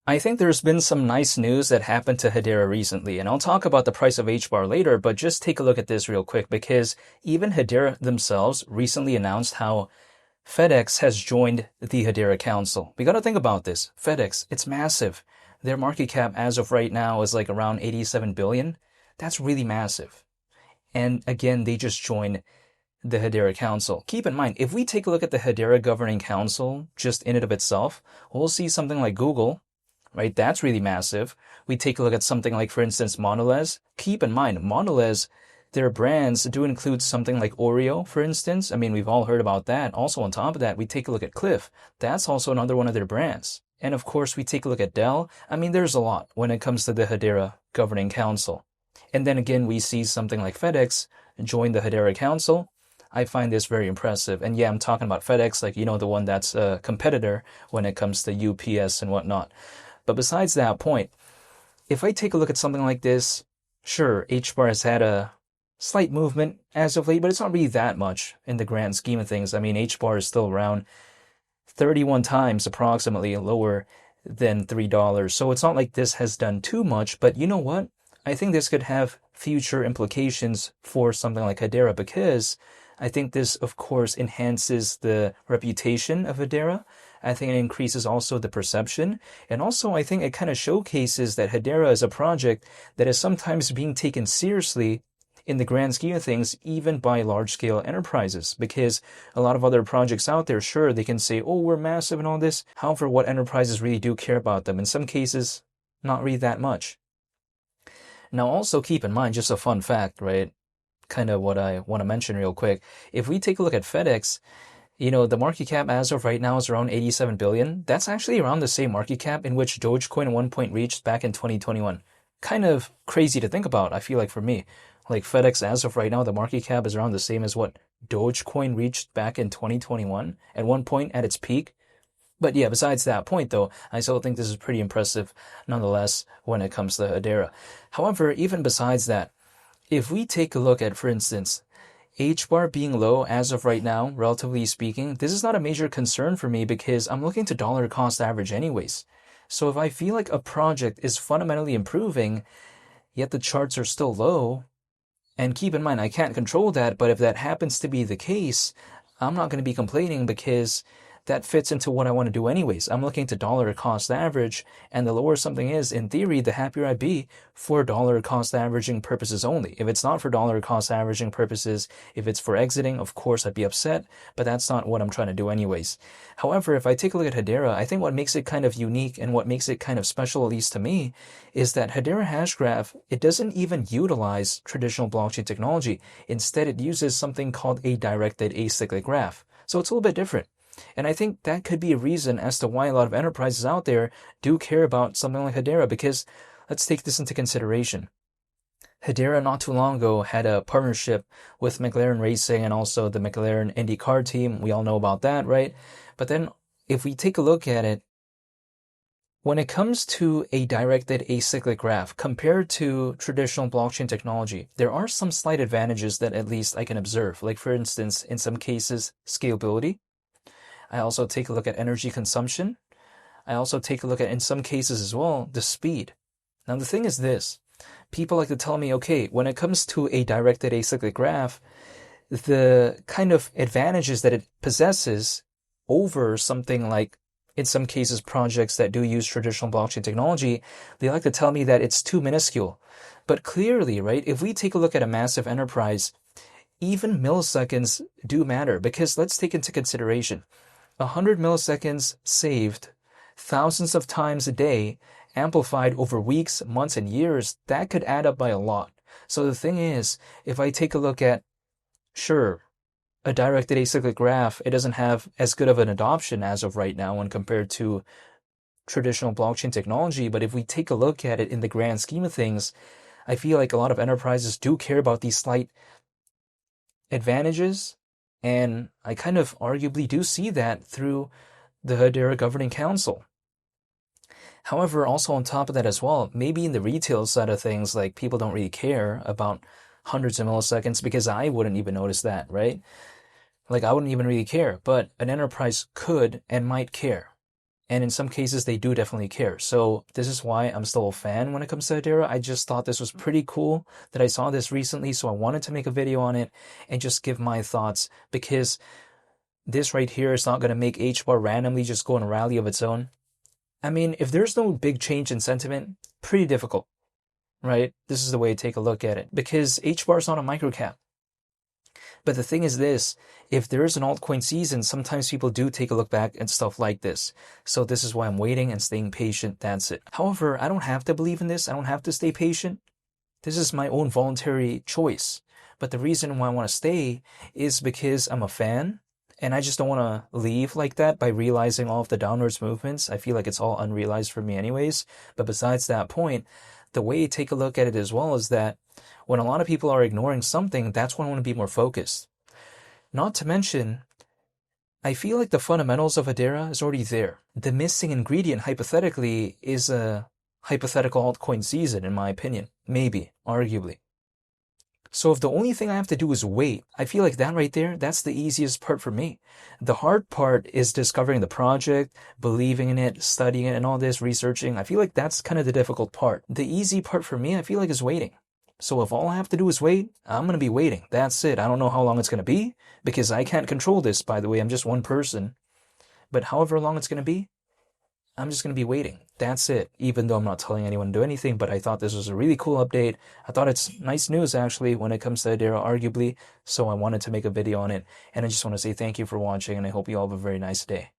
I think there's been some nice news that happened to Hedera recently, and I'll talk about the price of HBAR later, but just take a look at this real quick because even Hedera themselves recently announced how FedEx has joined the Hedera Council. We got to think about this. FedEx, it's massive. Their market cap as of right now is like around 87 billion. That's really massive. And again, they just joined the Hedera Council. Keep in mind, if we take a look at the Hedera Governing Council just in and of itself, we'll see something like Google, right? That's really massive. We take a look at something like, for instance, Mondelez. Keep in mind, Mondelez, their brands do include something like Oreo, for instance. I mean, we've all heard about that. Also, on top of that, we take a look at Cliff. That's also another one of their brands. And of course, we take a look at Dell. I mean, there's a lot when it comes to the Hedera Governing Council. And then again, we see something like FedEx join the Hedera Council. I find this very impressive. And yeah, I'm talking about FedEx, like, the one that's a competitor when it comes to UPS and whatnot. But besides that point, if I take a look at something like this, sure, HBAR has had a slight movement as of late, but it's not really that much in the grand scheme of things. I mean, HBAR is still around 31 times approximately lower than $3. So it's not like this has done too much, but you know what? I think this could have future implications for something like Hedera because I think this, of course, enhances the reputation of Hedera. I think it increases also the perception. And also, I think it kind of showcases that Hedera is a project that is sometimes being taken seriously in the grand scheme of things, even by large-scale enterprises. Because a lot of other projects out there, sure, they can say, oh, we're massive and all this. However, what enterprises really do care about them? In some cases, not really that much. Now, also keep in mind, just a fun fact, right? Kind of what I want to mention real quick. If we take a look at FedEx, the market cap as of right now is around 87 billion. That's actually around the same market cap in which Dogecoin at one point reached back in 2021. Kind of crazy to think about, I feel like, for me. Like FedEx as of right now, the market cap is around the same as what Dogecoin reached back in 2021 at one point at its peak. But yeah, besides that point though, I still think this is pretty impressive nonetheless when it comes to Hedera. However, even besides that, if we take a look at, for instance, HBAR being low as of right now, relatively speaking, this is not a major concern for me because I'm looking to dollar cost average anyways. So if I feel like a project is fundamentally improving, yet the charts are still low, and keep in mind, I can't control that, but if that happens to be the case, I'm not going to be complaining because that fits into what I want to do anyways. I'm looking to dollar cost average, and the lower something is, in theory, the happier I'd be for dollar cost averaging purposes only. If it's not for dollar cost averaging purposes, if it's for exiting, of course I'd be upset, but that's not what I'm trying to do anyways. However, if I take a look at Hedera, I think what makes it kind of unique and what makes it kind of special, at least to me, is that Hedera Hashgraph, it doesn't even utilize traditional blockchain technology. Instead, it uses something called a directed acyclic graph. So it's a little bit different. And I think that could be a reason as to why a lot of enterprises out there do care about something like Hedera, because let's take this into consideration. Hedera not too long ago had a partnership with McLaren Racing and also the McLaren IndyCar team. We all know about that, right? But then if we take a look at it, when it comes to a directed acyclic graph compared to traditional blockchain technology, there are some slight advantages that at least I can observe. Like for instance, in some cases, scalability. I also take a look at energy consumption. I also take a look at, in some cases as well, the speed. Now, the thing is this. People like to tell me, okay, when it comes to a directed acyclic graph, the kind of advantages that it possesses over something like, in some cases, projects that do use traditional blockchain technology, they like to tell me that it's too minuscule. But clearly, right, if we take a look at a massive enterprise, even milliseconds do matter because let's take into consideration 100 milliseconds saved thousands of times a day, amplified over weeks, months, and years, that could add up by a lot. So the thing is, if I take a look at, sure, a directed acyclic graph, it doesn't have as good of an adoption as of right now when compared to traditional blockchain technology. But if we take a look at it in the grand scheme of things, I feel like a lot of enterprises do care about these slight advantages. And I kind of arguably do see that through the Hedera Governing Council. However, also on top of that as well, maybe in the retail side of things, like people don't really care about hundreds of milliseconds because I wouldn't even notice that, right? Like I wouldn't even really care, but an enterprise could and might care. And in some cases, they do definitely care. So this is why I'm still a fan when it comes to Hedera. I just thought this was pretty cool that I saw this recently. So I wanted to make a video on it and just give my thoughts, because this right here is not going to make HBAR randomly just go on a rally of its own. I mean, if there's no big change in sentiment, pretty difficult, right? This is the way to take a look at it, because HBAR is not a microcap. But the thing is this, if there is an altcoin season, sometimes people do take a look back and stuff like this. So this is why I'm waiting and staying patient. That's it. However, I don't have to believe in this. I don't have to stay patient. This is my own voluntary choice. But the reason why I want to stay is because I'm a fan, and I just don't want to leave like that by realizing all of the downwards movements. I feel like it's all unrealized for me anyways. But besides that point, the way you take a look at it as well is that when a lot of people are ignoring something, that's when I want to be more focused. Not to mention, I feel like the fundamentals of Hedera is already there. The missing ingredient, hypothetically, is a hypothetical altcoin season, in my opinion. Maybe, arguably. So if the only thing I have to do is wait, I feel like that right there, that's the easiest part for me. The hard part is discovering the project, believing in it, studying it, and all this, researching. I feel like that's kind of the difficult part. The easy part for me, I feel like, is waiting. So if all I have to do is wait, I'm going to be waiting. That's it. I don't know how long it's going to be, because I can't control this, by the way. I'm just one person. But however long it's going to be, I'm just going to be waiting. That's it. Even though I'm not telling anyone to do anything, but I thought this was a really cool update. I thought it's nice news, actually, when it comes to Hedera, arguably. So I wanted to make a video on it. And I just want to say thank you for watching, and I hope you all have a very nice day.